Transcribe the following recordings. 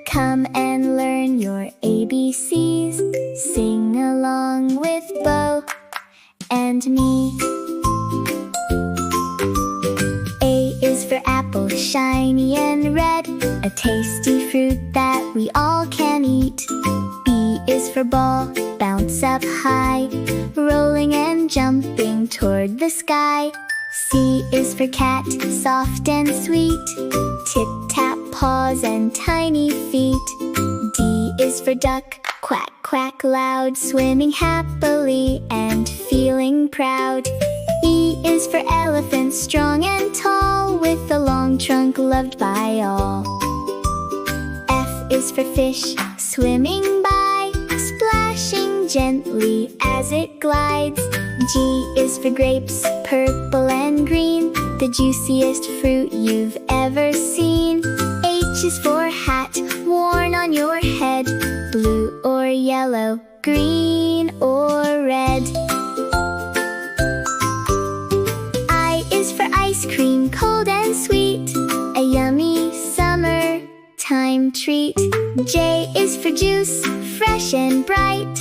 Come and learn your ABCs. Sing along with Bo and me. A is for apple, shiny and red, a tasty fruit that we all can eat. B is for ball, bounce up high, rolling and jumping toward the sky. C is for cat, soft and sweet, tip-tap paws and tiny feet. D is for duck, quack, quack loud, swimming happily and feeling proud. E is for elephant, strong and tall, with a long trunk loved by all. F is for fish, swimming by, splashing gently as it glides. G is for grapes, purple and green, the juiciest fruit you've ever seen. H is for hat, worn on your head, blue or yellow, green or red. I is for ice cream, cold and sweet, a yummy summertime treat. J is for juice, fresh and bright,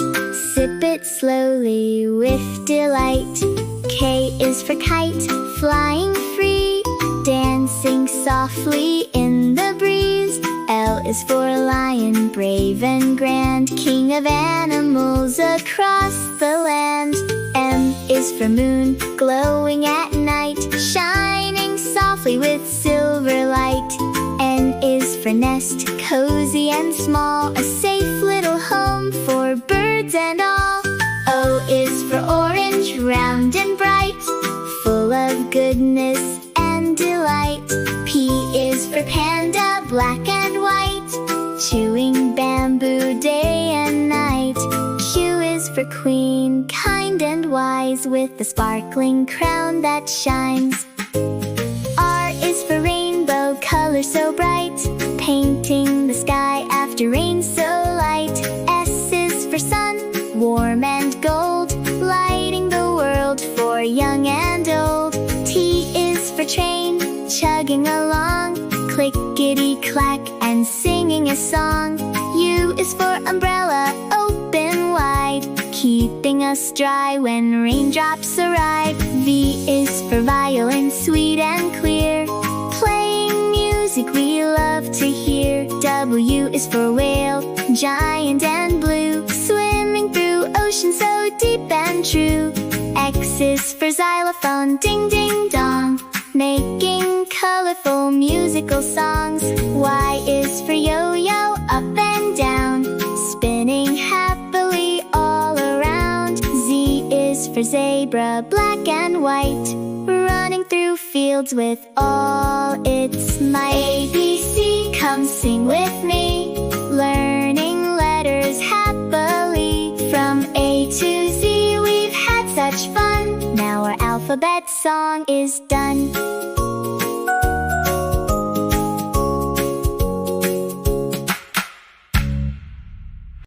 sip it slowly with delight. K is for kite, flying free, dancing softly in the breeze. L is for lion, brave and grand, king of animals across the land. M is for moon, glowing at night, shining softly with silver light. N is for nest, cozy and small, a safe little home for birds and all. O is for orange, round and bright, full of goodness and delight. P is for panda, black and white, chewing bamboo day and night. Q is for queen, kind and wise, with a sparkling crown that shines. R is for rainbow, color so bright, painting the sky after rain so light. S is for sun, warm and gold, lighting the world for young and old. T is for train, chugging along, clickety-clack and singing a song. U is for umbrella, open wide, keeping us dry when raindrops arrive. V is for violin, sweet and clear, playing music we love to hear. W is for whale, giant and blue, swimming through ocean so deep and true. X is for xylophone, ding ding dong, making colorful musical songs. Y is for yo-yo, up and down, spinning happily all around. Z is for zebra, black and white, running through fields with all its might. ABC, come sing with me, learning letters happily. From A to Z we've had such fun, now our alphabet song is done.